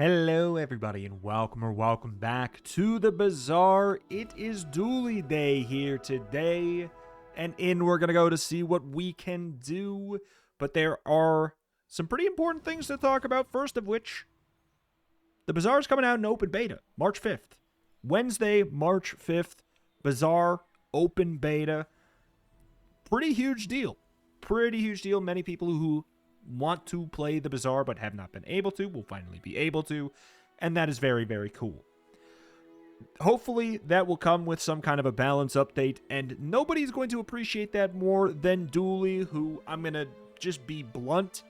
Hello everybody and welcome back to the Bazaar. It is Dually Day here today, and we're gonna go to see what we can do, but there are some pretty important things to talk about, first of which, the Bazaar is coming out in open beta, March 5th. Wednesday, March 5th, Bazaar, open beta. Pretty huge deal. Pretty huge deal. Many people who want to play the Bazaar but have not been able to will finally be able to, and that is very, very cool. Hopefully that will come with some kind of a balance update, and nobody's going to appreciate that more than Dually, who, I'm gonna just be blunt,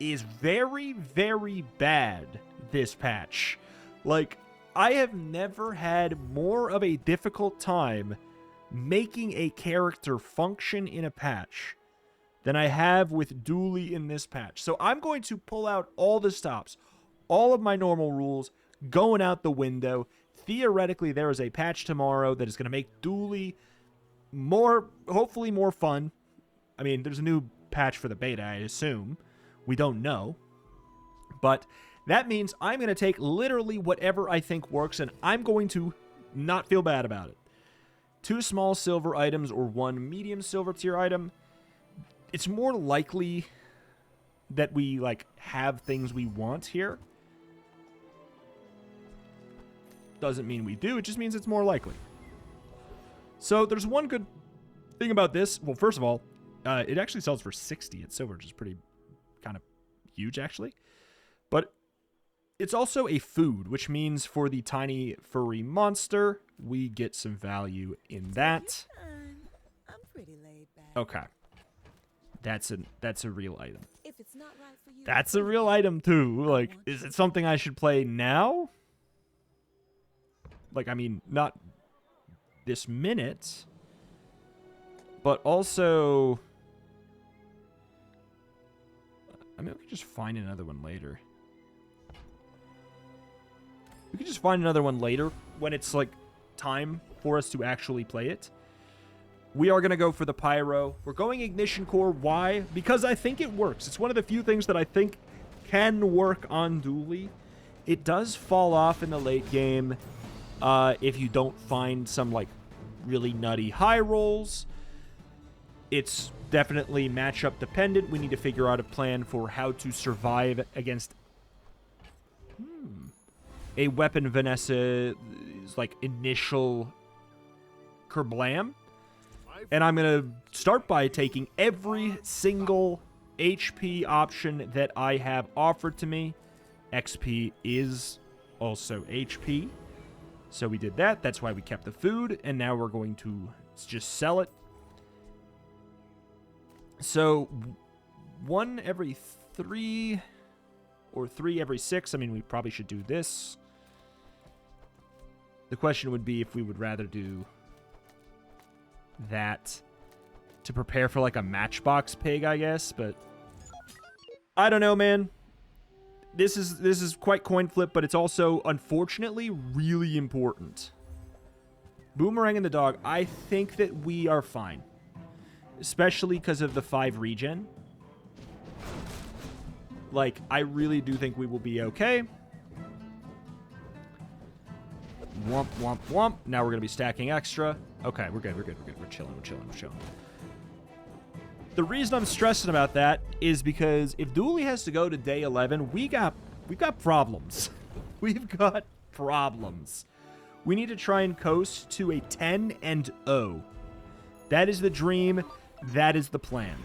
is very, very bad this patch. Like, I have never had more of a difficult time making a character function in a patch than I have with Dually in this patch. So I'm going to pull out all the stops, all of my normal rules going out the window. Theoretically, there is a patch tomorrow that is going to make Dually hopefully more fun. I mean, there's a new patch for the beta, I assume. We don't know. But that means I'm going to take literally whatever I think works, and I'm going to not feel bad about it. 2 small silver items or 1 medium silver tier item. It's more likely that we, like, have things we want here. Doesn't mean we do, it just means it's more likely. So, there's one good thing about this. Well, first of all, it actually sells for 60 at silver, which is pretty kind of huge, actually. But it's also a food, which means for the tiny furry monster, we get some value in that. I'm pretty laid back. Okay. That's a real item. If it's not right for you, That's a real item too. Like, is it something I should play now? Like, I mean, not this minute, but also, I mean, we could just find another one later. We could just find another one later when it's, like, time for us to actually play it. We are going to go for the Pyro. We're going Ignition Core. Why? Because I think it works. It's one of the few things that I think can work on Dually. It does fall off in the late game if you don't find some, like, really nutty high rolls. It's definitely matchup dependent. We need to figure out a plan for how to survive against a weapon Vanessa's, like, initial kerblam. And I'm going to start by taking every single HP option that I have offered to me. XP is also HP. So we did that. That's why we kept the food. And now we're going to just sell it. So 1 every 3 or 3 every 6. I mean, we probably should do this. The question would be if we would rather do that to prepare for, like, a matchbox pig, I guess, but I don't know, man. This is quite coin flip, but it's also, unfortunately, really important. Boomerang and the dog, I think that we are fine, especially because of the 5 regen. Like, I really do think we will be okay. Womp, womp, womp. Now we're going to be stacking extra. Okay, we're good. We're chilling. The reason I'm stressing about that is because if Dually has to go to day 11, we've got problems. We've got problems. We need to try and coast to a 10-0. That is the dream. That is the plan.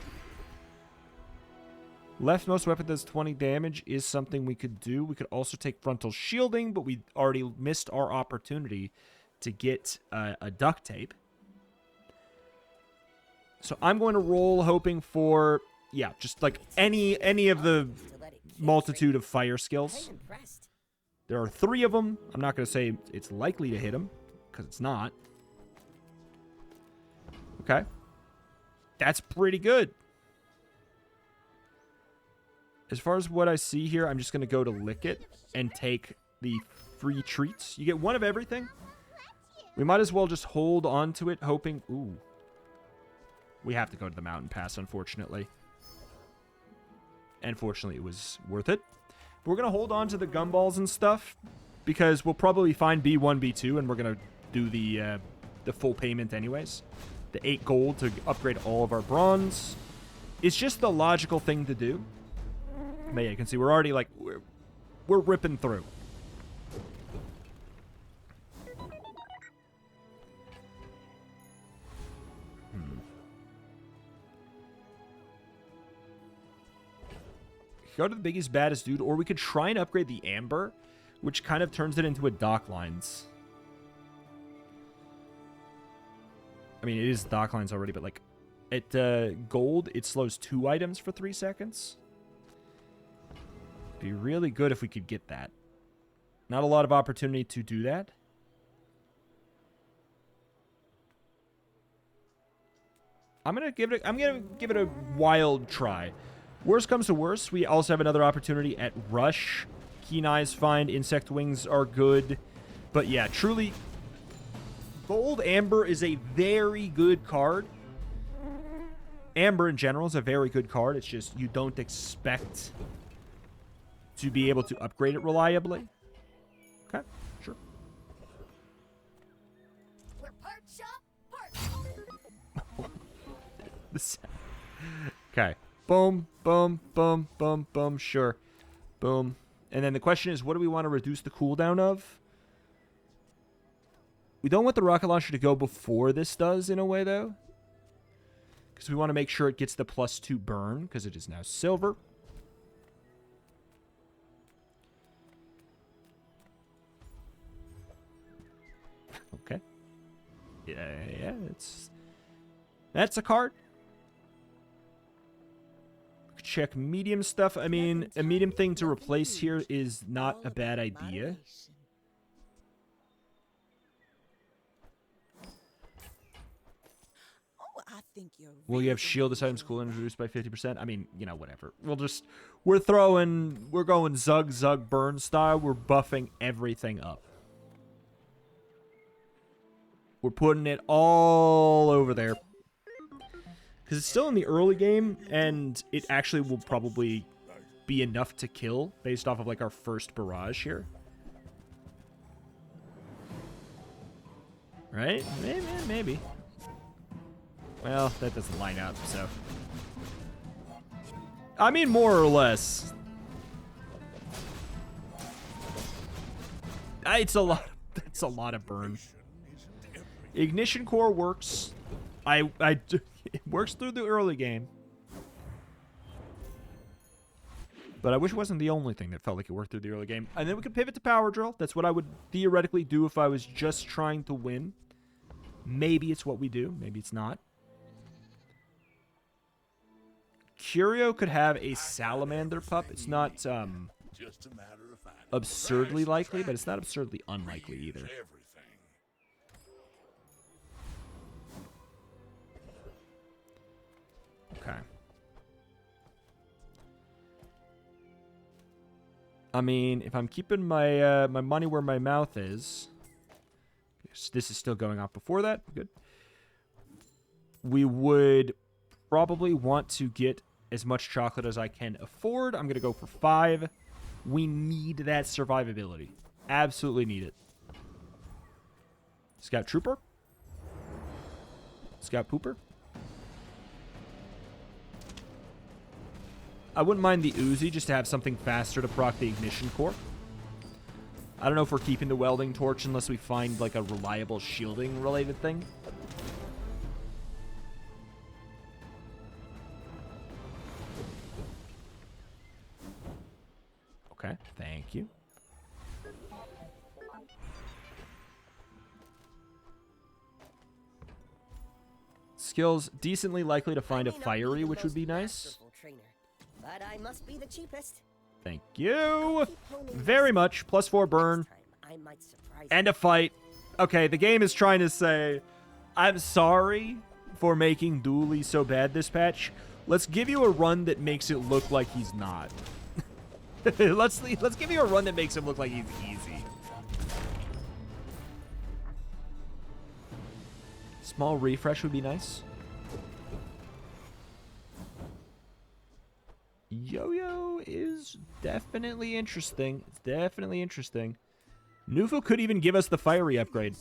Leftmost weapon does 20 damage is something we could do. We could also take frontal shielding, but we already missed our opportunity to get a duct tape. So I'm going to roll hoping for, yeah, just like any of the multitude of fire skills. There are 3 of them. I'm not going to say it's likely to hit them, because it's not. Okay. That's pretty good. As far as what I see here, I'm just going to go to Lick It and take the free treats. You get 1 of everything. We might as well just hold on to it, hoping... Ooh. We have to go to the mountain pass, unfortunately. And fortunately, it was worth it. We're going to hold on to the gumballs and stuff because we'll probably find B1, B2, and we're going to do the full payment anyways. The 8 gold to upgrade all of our bronze. It's just the logical thing to do. But yeah, you can see we're already, like, we're ripping through. Go to the biggest, baddest dude, or we could try and upgrade the Amber, which kind of turns it into a dock lines. I mean, it is dock lines already, but like, at gold, it slows 2 items for 3 seconds. Be really good if we could get that. Not a lot of opportunity to do that. I'm gonna give it a wild try. Worst comes to worst, we also have another opportunity at Rush. Keen Eyes find, Insect Wings are good. But yeah, truly, Gold Amber is a very good card. Amber in general is a very good card. It's just you don't expect to be able to upgrade it reliably. Okay, sure. We're part shop, part. Okay. Boom, boom, boom, boom, boom, sure. Boom. And then the question is, what do we want to reduce the cooldown of? We don't want the rocket launcher to go before this does, in a way, though. Because we want to make sure it gets the +2 burn, because it is now silver. Okay. Yeah, that's a card. Check medium stuff. I mean, a medium thing to replace here is not a bad idea. Oh, I think you're Will you have shield this item's cooldown reduced by 50%? I mean, you know, whatever. We're going zug burn style. We're buffing everything up. We're putting it all over there. Because it's still in the early game, and it actually will probably be enough to kill based off of, like, our first barrage here. Right? Maybe. Well, that doesn't line up, so. I mean, more or less. It's a lot. That's a lot of burn. Ignition core works. It works through the early game. But I wish it wasn't the only thing that felt like it worked through the early game. And then we could pivot to power drill. That's what I would theoretically do if I was just trying to win. Maybe it's what we do. Maybe it's not. Curio could have a salamander pup. It's not absurdly likely, but it's not absurdly unlikely either. Okay. I mean, if I'm keeping my my money where my mouth is, this is still going off before that. Good. We would probably want to get as much chocolate as I can afford. I'm gonna go for 5. We need that survivability. Absolutely need it. Scout Trooper. Scout Pooper. I wouldn't mind the Uzi just to have something faster to proc the ignition core. I don't know if we're keeping the welding torch unless we find like a reliable shielding related thing. Okay, thank you. Skills decently likely to find a fiery, which would be nice. But I must be the cheapest. Thank you very much. +4 burn. And a fight. Okay, the game is trying to say, I'm sorry for making Dooley so bad this patch. Let's give you a run that makes it look like he's not. let's give you a run that makes him look like he's easy. Small refresh would be nice. Yo-yo though, is definitely interesting. It's definitely interesting. Nufu could even give us the fiery upgrade.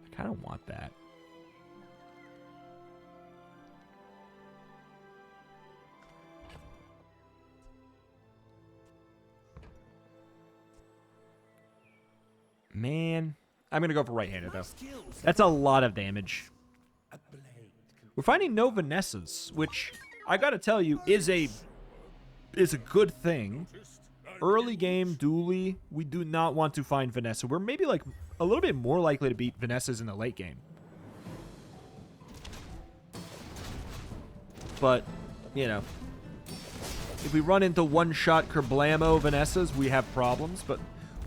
I kind of want that. Man, I'm going to go for right-handed, though. That's a lot of damage. We're finding no Vanessas, which, I got to tell you, is a good thing. Early game, Dooley, we do not want to find Vanessa. We're maybe, like, a little bit more likely to beat Vanessas in the late game. But, you know, if we run into one-shot Kerblamo Vanessas, we have problems, but...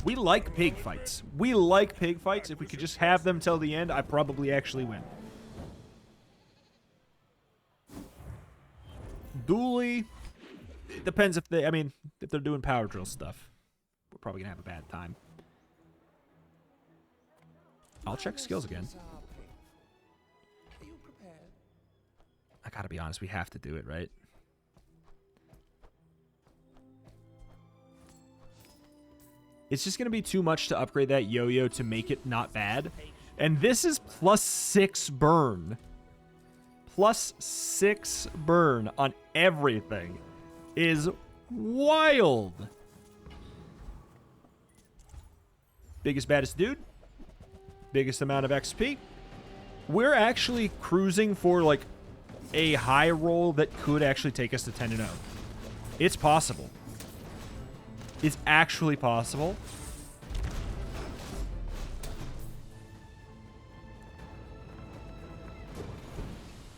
We like pig fights. We like pig fights. If we could just have them till the end, I probably actually win. Dooley. Depends if they, I mean, if they're doing power drill stuff. We're probably going to have a bad time. I'll check skills again. I gotta be honest, we have to do it, right? It's just going to be too much to upgrade that yo-yo to make it not bad. And this is +6 burn. +6 burn on everything is wild. Biggest, baddest dude. Biggest amount of XP. We're actually cruising for, like, a high roll that could actually take us to 10-0. It's possible. It's actually possible.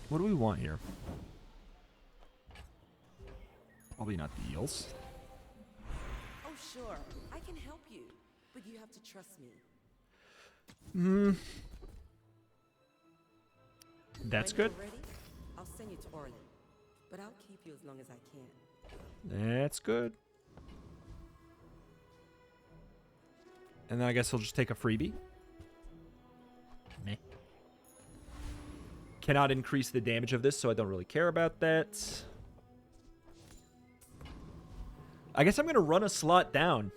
What do we want here? Probably not the eels. Oh, sure. I can help you, but you have to trust me. That's When good. you're ready, I'll send you to Orly, but I'll keep you as long as I can. That's good. And then I guess he'll just take a freebie. Meh. Cannot increase the damage of this, so I don't really care about that. I guess I'm going to run a slot down.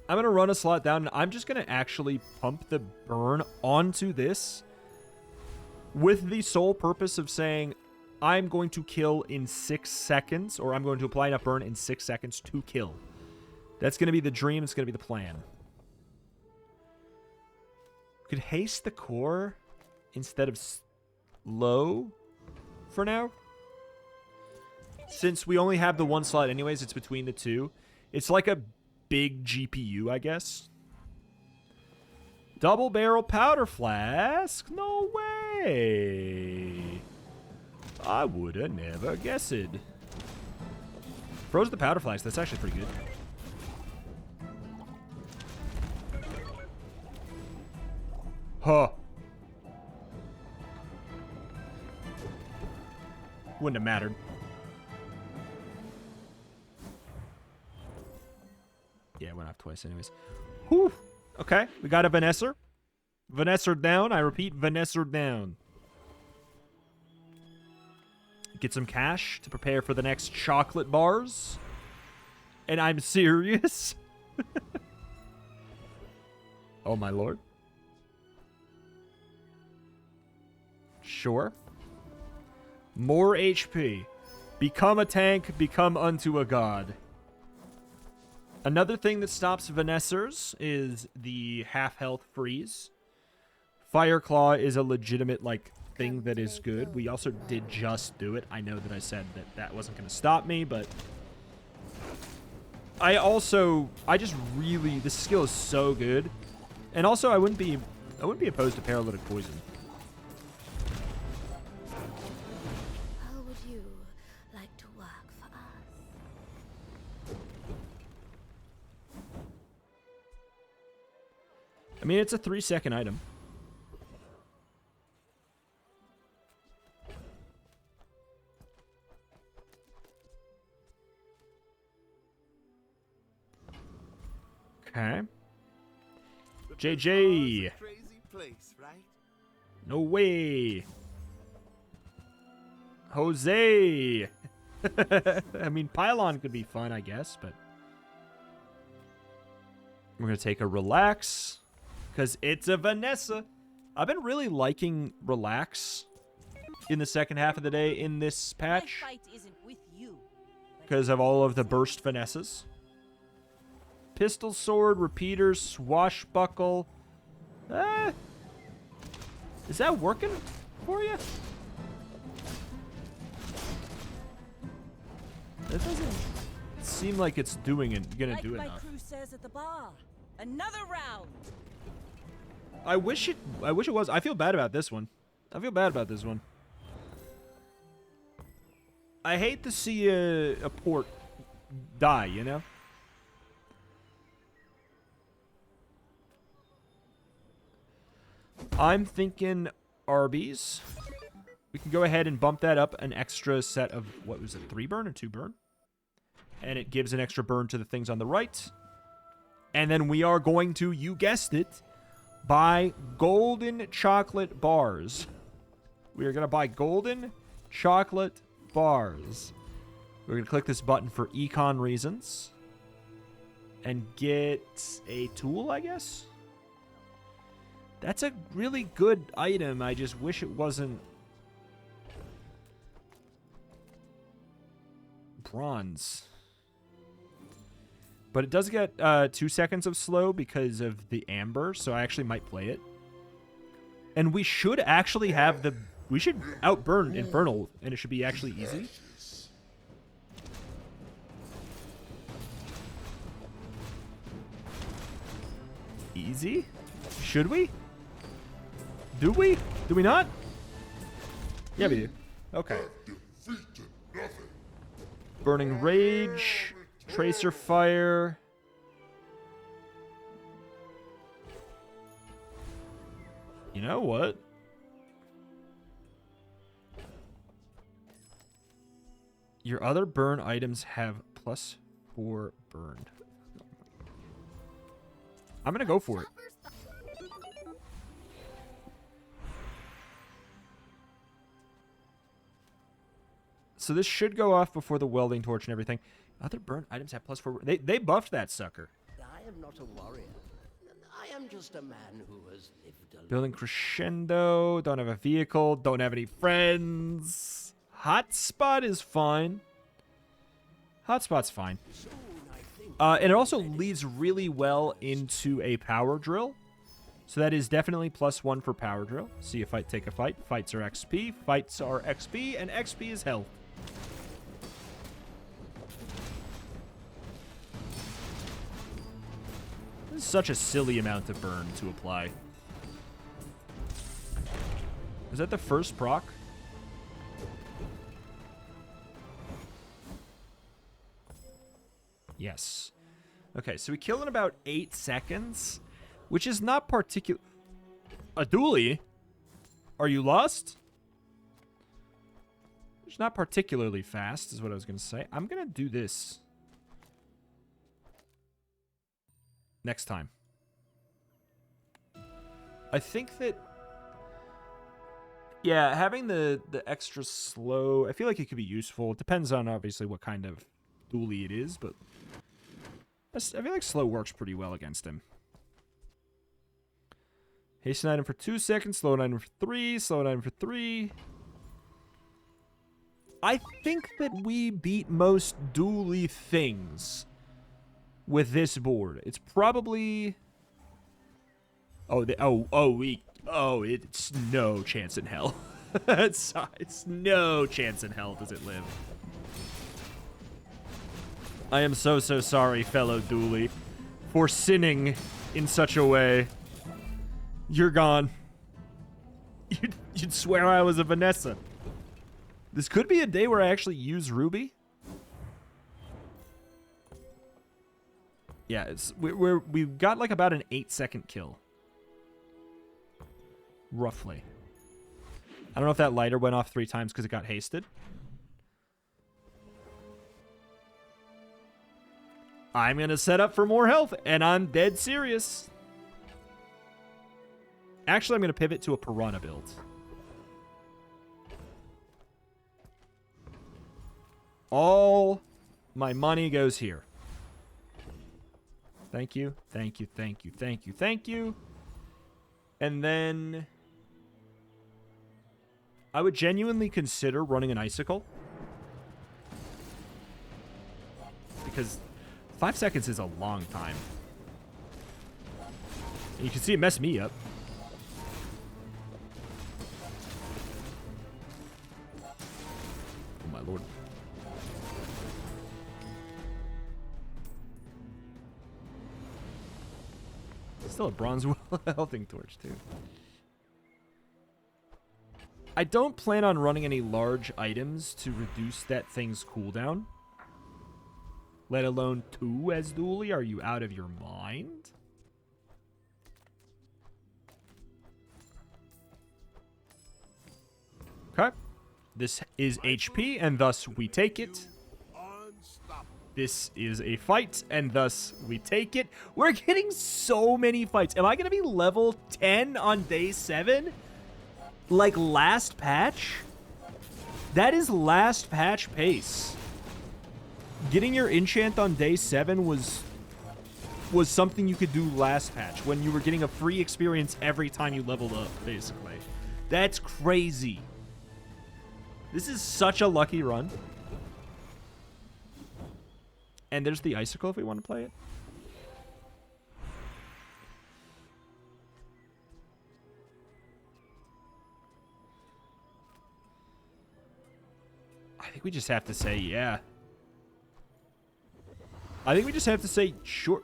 I'm going to run a slot down, and I'm just going to actually pump the burn onto this with the sole purpose of saying I'm going to kill in 6 seconds, or I'm going to apply enough burn in 6 seconds to kill. That's going to be the dream. It's going to be the plan. Could haste the core instead of low for now. Since we only have the one slot anyways, it's between the two. It's like a big GPU, I guess. Double barrel powder flask? No way. I would have never guessed. Froze the powder flask. That's actually pretty good. Huh. Wouldn't have mattered. Yeah, it went off twice anyways. Whew. Okay, we got a Vanessa. Vanessa down. I repeat, Vanessa down. Get some cash to prepare for the next chocolate bars. And I'm serious. Oh, my lord. Sure. More HP. Become a tank, become unto a god. Another thing that stops Vanessers is the half-health freeze. Fireclaw is a legitimate, like, thing that is good. We also did just do it. I know that I said that that wasn't going to stop me, but... I just really... This skill is so good. And also, I wouldn't be opposed to paralytic poison. How would you like to work for us? I mean, it's a 3-second item. Okay. JJ. Crazy place, right? No way. Jose. I mean, Pylon could be fun, I guess, but we're going to take a relax because it's a Vanessa. I've been really liking relax in the second half of the day in this patch My fight isn't with you. because of all of the burst Vanessas. Pistol, sword, repeaters, swashbuckle. Is that working for you? That doesn't seem like it's doing it. Gonna Like do my enough. crew says at the bar. Another round. I wish it was. I feel bad about this one. I feel bad about this one. I hate to see a port die, you know? I'm thinking Arby's. We can go ahead and bump that up an extra set of, what was it, 3 burn or 2 burn? And it gives an extra burn to the things on the right. And then we are going to, you guessed it, buy golden chocolate bars. We are going to buy golden chocolate bars. We're going to click this button for econ reasons. And get a tool, I guess? That's a really good item. I just wish it wasn't bronze. But it does get 2 seconds of slow because of the amber, so I actually might play it. And we should actually have the... We should outburn Infernal, and it should be actually easy. Easy? Should we? Do we? Do we not? Yeah, we do. Okay. Burning Rage. Tracer Fire. You know what? Your other burn items have +4 burned. I'm gonna go for it. So this should go off before the welding torch and everything. Other burn items have +4. They buffed that sucker. I am not a warrior. I am just a man who has lived alone. Building Crescendo. Don't have a vehicle. Don't have any friends. Hotspot is fine. Hotspot's fine. And it also leads really well into a power drill. So that is definitely +1 for power drill. See a fight, take a fight. Fights are XP. Fights are XP. And XP is health. This is such a silly amount of burn to apply. Is that the first proc? Yes. Okay, so we kill in about 8 seconds, which is not particular. A dually? Are you lost? It's not particularly fast, is what I was going to say. I'm going to do this next time. I think that, yeah, having the extra slow, I feel like it could be useful. It depends on, obviously, what kind of dually it is, but I feel like slow works pretty well against him. Hasten item for 2 seconds, slow item for 3, slow item for 3. I think that we beat most dually things with this board. It's probably... it's no chance in hell. it's no chance in hell does it live. I am so sorry, fellow dually, for sinning in such a way. You're gone. You'd swear I was a Vanessa. This could be a day where I actually use Ruby. Yeah, we've got like about an 8-second kill. Roughly. I don't know if that lighter went off 3 times because it got hasted. I'm going to set up for more health, and I'm dead serious. Actually, I'm going to pivot to a Piranha build. All my money goes here. Thank you, thank you, thank you, thank you, thank you. And then I would genuinely consider running an Icicle. Because 5 seconds is a long time. And you can see it messed me up. Oh my lord. Still a bronze healthing torch too. I don't plan on running any large items to reduce that thing's cooldown. Let alone 2 as dually. Are you out of your mind? Okay. This is HP, and thus we take it. This is a fight, and thus we take it. We're getting so many fights. Am I going to be level 10 on day 7? Like last patch? That is last patch pace. Getting your enchant on day 7 was something you could do last patch when you were getting a free experience every time you leveled up, basically. That's crazy. This is such a lucky run. And there's the Icicle if we want to play it. I think we just have to say, yeah. I think we just have to say, sure.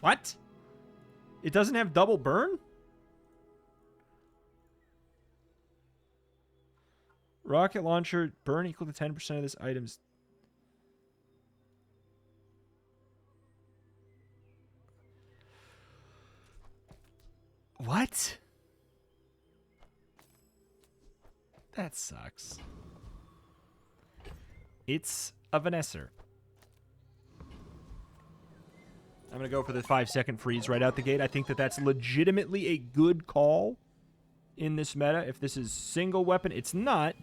What? It doesn't have double burn? Rocket launcher, burn equal to 10% of this item's. What? That sucks. It's a Vanesser. I'm going to go for the 5-second freeze right out the gate. I think that that's legitimately a good call in this meta. If this is single weapon, it's not.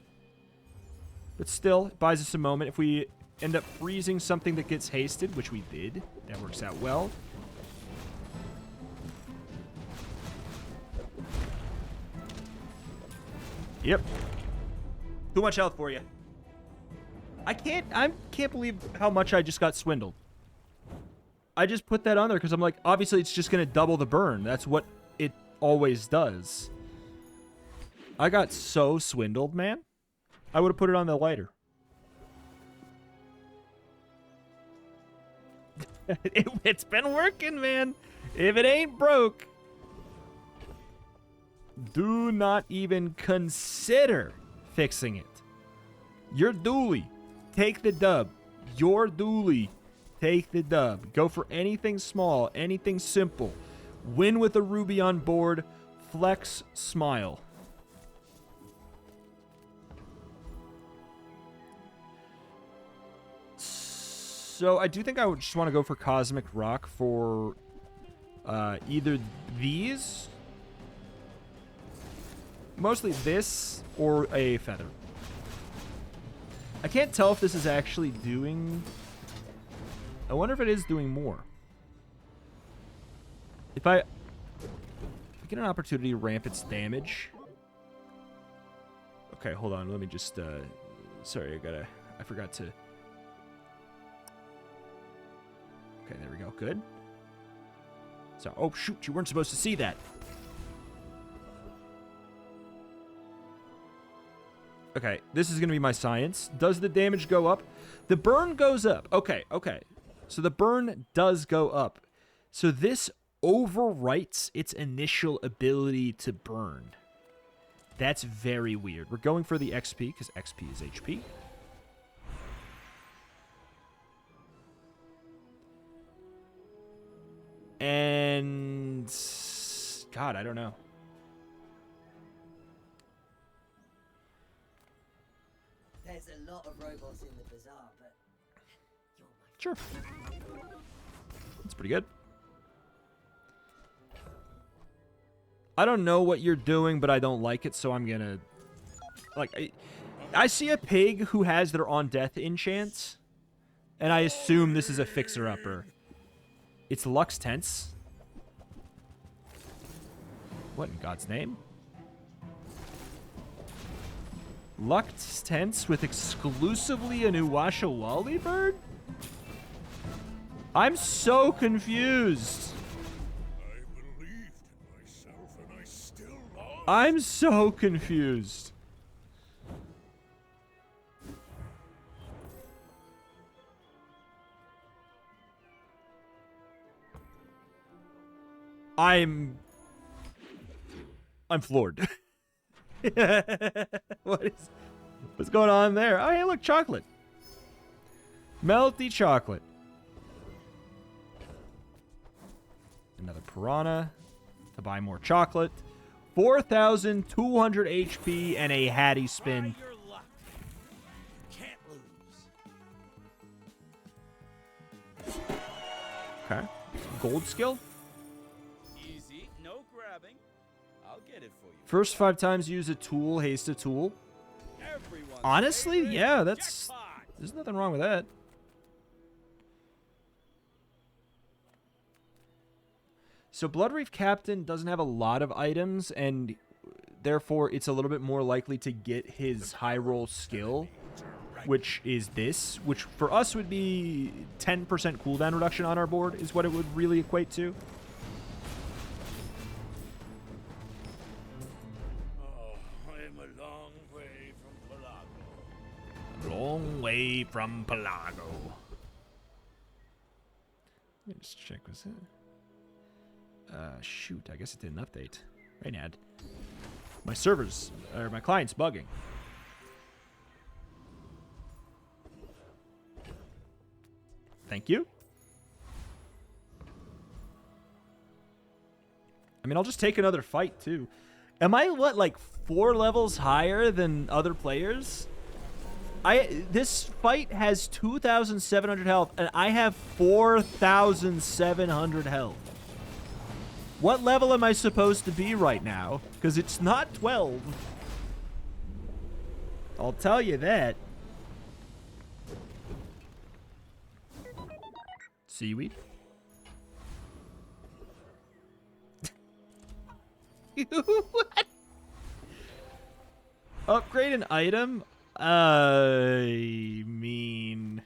But still, it buys us a moment. If we end up freezing something that gets hasted, which we did, that works out well. Yep. Too much health for you. I can't believe how much I just got swindled. I just put that on there because I'm like, obviously it's just going to double the burn. That's what it always does. I got so swindled, man. I would have put it on the lighter. It's been working, man. If it ain't broke, do not even consider fixing it. Your dually, take the dub. Your dually, take the dub. Go for anything small, anything simple. Win with a ruby on board. Flex, smile. So I do think I would just want to go for Cosmic Rock for either these, mostly this, or a Feather. I can't tell if this is actually doing... I wonder if it is doing more. If I get an opportunity to ramp its damage... Okay, hold on. Let me just... sorry, I forgot to... Okay, there we go. Good. So, oh, shoot. You weren't supposed to see that. Okay, this is going to be my science. Does the damage go up? The burn goes up. Okay, okay. So the burn does go up. So this overwrites its initial ability to burn. That's very weird. We're going for the XP because XP is HP. not. I don't know. There's a lot of robots in the bazaar, but Sure. That's pretty good. I don't know what you're doing, but I don't like it, so I'm gonna... Like, I see a pig who has their on death enchants, and I assume this is a fixer-upper. It's Lux Tense. What in God's name? Lux Tense with exclusively a new Washawali bird? I'm so confused. I believed in myself, and I still lost. I'm so confused. I'm floored. What's going on there? Oh, hey, look, chocolate. Melty chocolate. Another Piranha to buy more chocolate. 4,200 HP and a Hattie spin. Try your luck. Can't lose. Okay. Gold skill. Easy, no grabbing. I'll get it for you. First 5 times use a tool, haste a tool. Everyone's Honestly, favorite yeah, that's... jackpot. There's nothing wrong with that. So Bloodreef Captain doesn't have a lot of items, and therefore it's a little bit more likely to get his high roll skill, which is this, which for us would be 10% cooldown reduction on our board is what it would really equate to. Oh, I'm a long way from Pelago. Long way from Pelago. Let me just check what's it. Shoot, I guess it didn't update. Rainad. My servers, or my client's bugging. Thank you. I mean, I'll just take another fight, too. Am I, what, like 4 levels higher than other players? This fight has 2,700 health, and I have 4,700 health. What level am I supposed to be right now? Because it's not 12. I'll tell you that. Seaweed. What? Upgrade an item? I mean...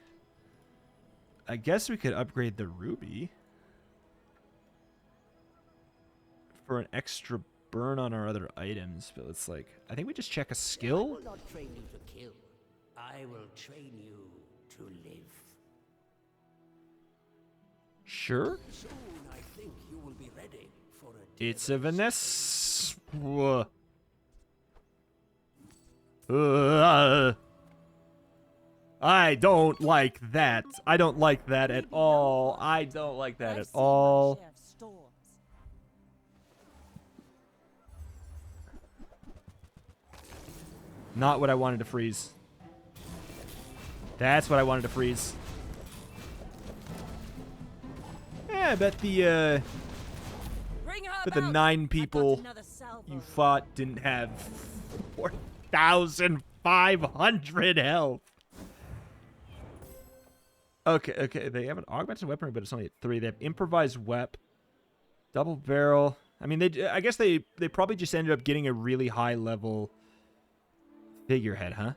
I guess we could upgrade the ruby. For an extra burn on our other items, but it's like, I think we just check a I skill. will not train you to kill. I will train you to live. Sure. Soon I think you will be ready for a It's a Vanessa. I don't like that. I don't like that at all. I don't like that at all. Share of storms. Not what I wanted to freeze. That's what I wanted to freeze. Yeah, I bet the Bring her but the about. 9 I got people another salvo. you fought didn't have 4,500 health. Okay, they have an augmented weaponry, but it's only at 3. They have improvised wep, double barrel. I mean, I guess they probably just ended up getting a really high level figurehead, huh?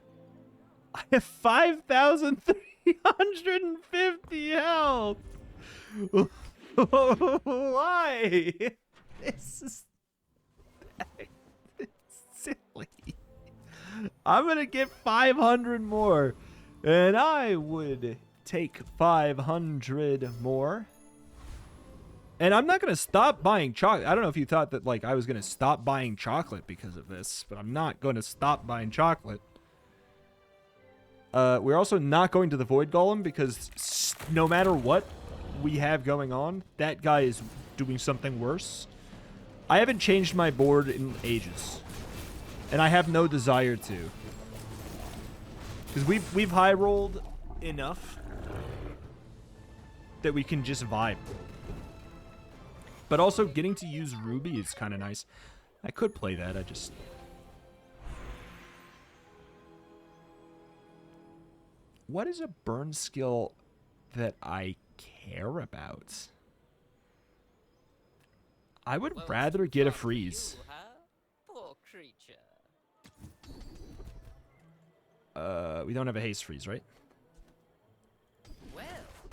I have 5,350 health. Why? This is it's silly. I'm gonna get 500 more, and I would take 500 more. And I'm not gonna stop buying chocolate. I don't know if you thought that like I was gonna stop buying chocolate because of this, but I'm not gonna stop buying chocolate. We're also not going to the Void Golem because no matter what we have going on, that guy is doing something worse. I haven't changed my board in ages. And I have no desire to. Because we've high rolled enough that we can just vibe. But also getting to use Ruby is kind of nice. I could play that, I just... What is a burn skill that I care about? I would rather get a freeze. Poor creature. We don't have a haste freeze, right? Well,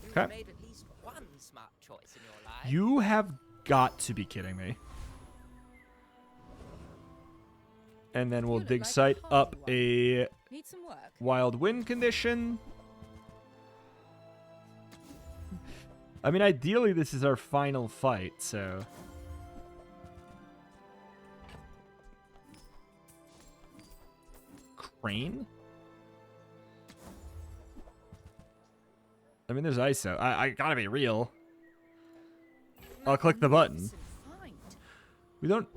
you've Okay. made at least one smart choice in your life. You have got to be kidding me. And then we'll look dig like a site hardy up one. a Need some work. wild wind condition. I mean, ideally, this is our final fight, so... Crane? I mean, there's ISO. I gotta be real. I'll click the button. Magnificent find. We don't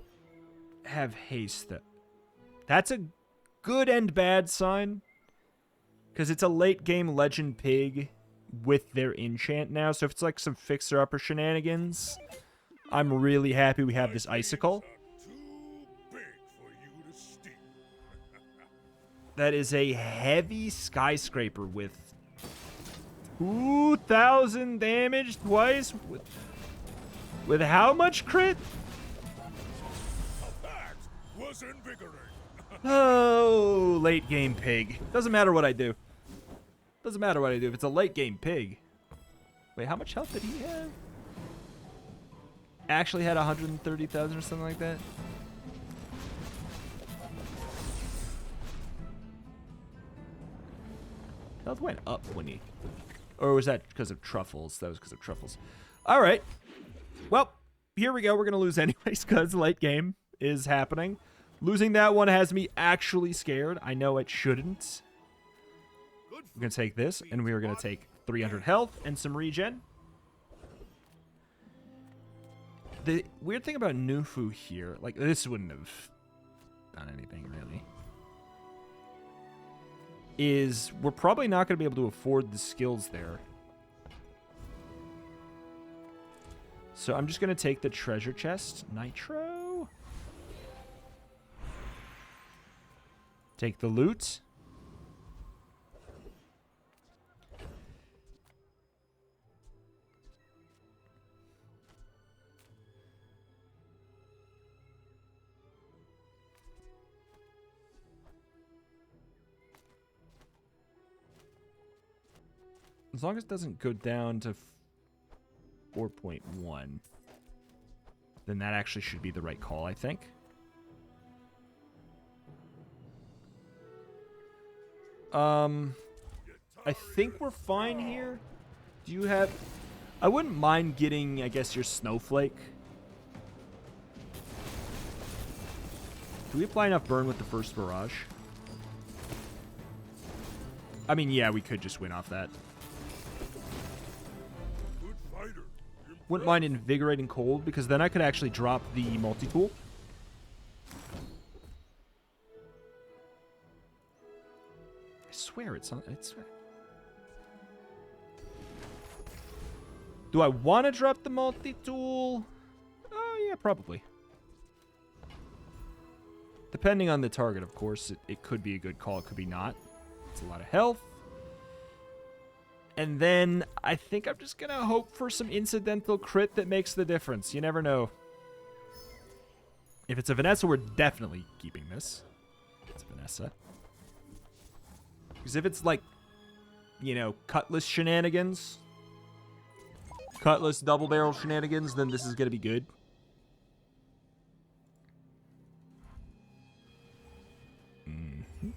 have haste, though. That's a good and bad sign. Because it's a late game legend pig with their enchant now. So if it's like some fixer-upper shenanigans, I'm really happy we have this icicle. Too big for you to steal. That is a heavy skyscraper with 2,000 damage twice. With how much crit? That was invigorating. Oh, late game pig. Doesn't matter what I do. Doesn't matter what I do if it's a late game pig. Wait, how much health did he have? Actually had 130,000 or something like that. Health went up when he... Or was that because of truffles? That was because of truffles. All right. Well, here we go. We're going to lose anyways because late game is happening. Losing that one has me actually scared. I know it shouldn't. We're going to take this, and we are going to take 300 health and some regen. The weird thing about Nufu here, like, this wouldn't have done anything, really, is we're probably not going to be able to afford the skills there. So I'm just going to take the treasure chest. Nitro. Take the loot. As long as it doesn't go down to 4.1, then that actually should be the right call, I think. I think we're fine here. Do you have... I wouldn't mind getting, I guess, your Snowflake. Do we apply enough burn with the first barrage? I mean, yeah, we could just win off that. Good fighter. Wouldn't mind invigorating cold, because then I could actually drop the multi-tool. I swear it's on... Do I want to drop the multi-tool? Oh, yeah, probably. Depending on the target, of course, it could be a good call. It could be not. It's a lot of health. And then I think I'm just going to hope for some incidental crit that makes the difference. You never know. If it's a Vanessa, we're definitely keeping this. It's a Vanessa. Because if it's like, you know, Cutlass shenanigans, Cutlass double barrel shenanigans, then this is going to be good. Mm-hmm.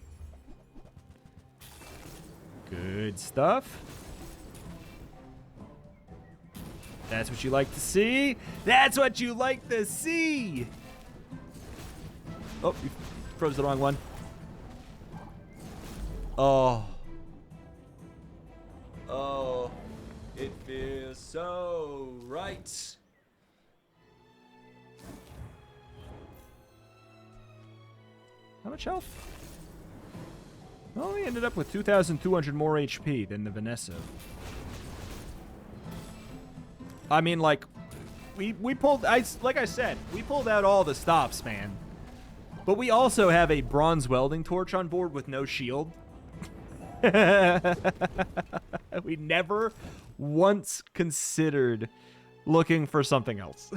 Good stuff. That's what you like to see. That's what you like to see. Oh, you froze the wrong one. Oh. Oh. It feels so right. How much health? Well, we ended up with 2,200 more HP than the Vanessa. I mean, like, we pulled, like I said, we pulled out all the stops, man. But we also have a bronze welding torch on board with no shield. We never once considered looking for something else.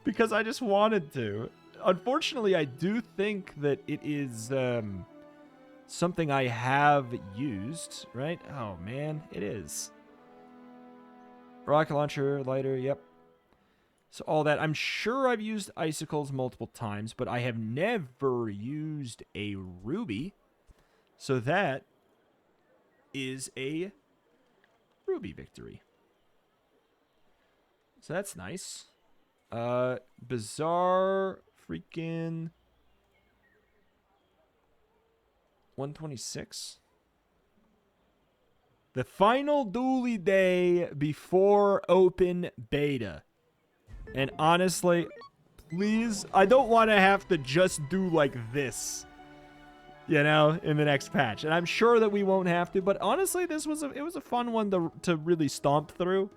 Because I just wanted to. Unfortunately, I do think that it is something I have used, right? Oh, man, it is. Rocket launcher, lighter, yep. So all that. I'm sure I've used icicles multiple times, but I have never used a ruby. So that is a ruby victory. So that's nice. Bazaar freaking 126. The final dually day before open beta. And honestly, please, I don't want to have to just do like this, you know, in the next patch. And I'm sure that we won't have to, but honestly, this was it was a fun one to really stomp through.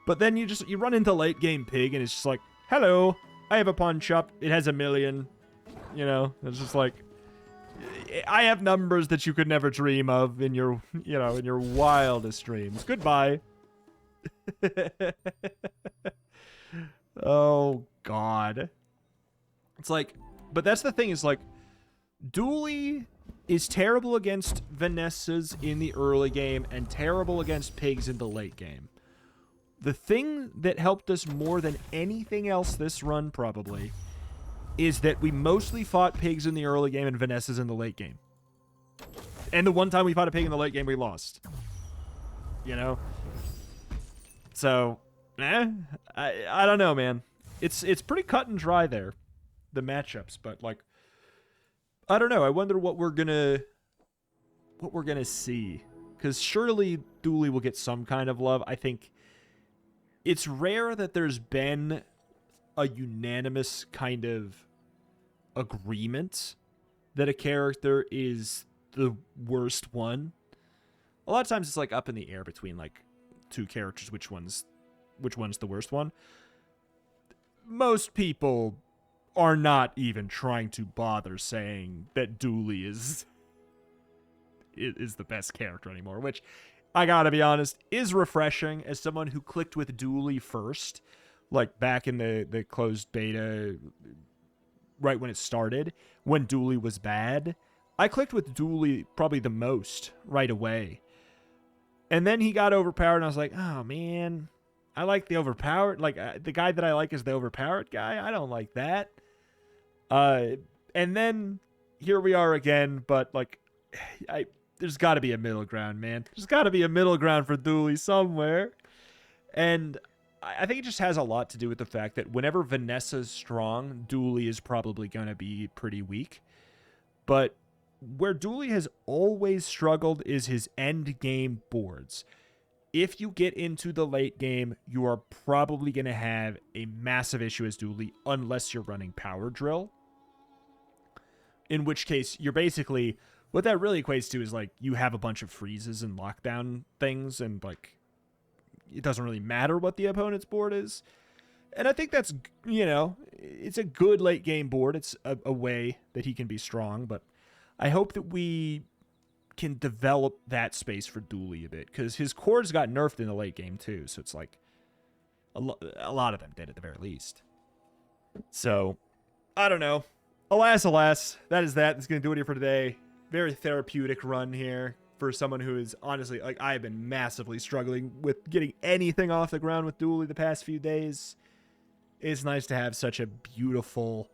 But then you run into late game pig and it's just like, hello, I have a pawn shop. It has 1 million. You know, it's just like, I have numbers that you could never dream of in your, you know, in your wildest dreams. Goodbye. Oh, God. It's like, but that's the thing is like, Dually is terrible against Vanessas in the early game and terrible against pigs in the late game. The thing that helped us more than anything else this run probably is that we mostly fought pigs in the early game and Vanessas in the late game. And the one time we fought a pig in the late game, we lost. You know? So, I don't know, man. It's pretty cut and dry there, the matchups, but like, I don't know. I wonder what we're gonna see, because surely Dually will get some kind of love. I think it's rare that there's been a unanimous kind of agreement that a character is the worst one. A lot of times it's like up in the air between like two characters, which one's the worst one. Most people are not even trying to bother saying that Dually is the best character anymore, which, I gotta be honest, is refreshing as someone who clicked with Dually first, like back in the closed beta, right when it started, when Dually was bad. I clicked with Dually probably the most right away. And then he got overpowered, and I was like, oh, man, I like the overpowered. Like, the guy that I like is the overpowered guy. I don't like that. And then here we are again, but, like, there's got to be a middle ground, man. There's got to be a middle ground for Dually somewhere. And I think it just has a lot to do with the fact that whenever Vanessa's strong, Dually is probably going to be pretty weak. But where Dually has always struggled is his end game boards. If you get into the late game, you are probably going to have a massive issue as Dually unless you're running Power Drill. In which case, you're basically, what that really equates to is like you have a bunch of freezes and lockdown things, and like it doesn't really matter what the opponent's board is. And I think that's, you know, it's a good late game board. It's a way that he can be strong, but I hope that we can develop that space for Dually a bit, because his cores got nerfed in the late game too, so it's like a lot of them did at the very least. So, I don't know. Alas, that is that. That's going to do it here for today. Very therapeutic run here for someone who is honestly, like, I have been massively struggling with getting anything off the ground with Dually the past few days. It's nice to have such a beautiful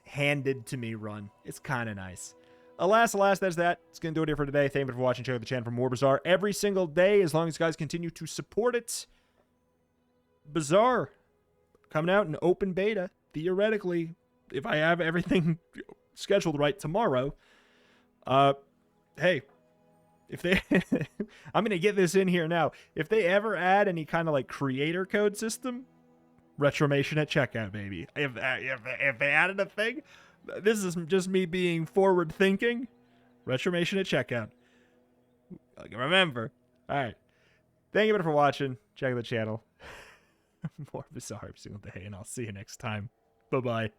handed to me run. It's kind of nice. Alas, that's that. It's going to do it here for today. Thank you for watching. Check out the channel for more Bazaar every single day, as long as you guys continue to support it. Bazaar coming out in open beta, theoretically, if I have everything scheduled right tomorrow. Hey, if they, I'm going to get this in here now. If they ever add any kind of like creator code system, Retromation at checkout, baby. If they added a thing, this is just me being forward thinking. Retromation at checkout. Remember. All right. Thank you for watching. Check out the channel. More Bazaar every single day, and I'll see you next time. Bye-bye.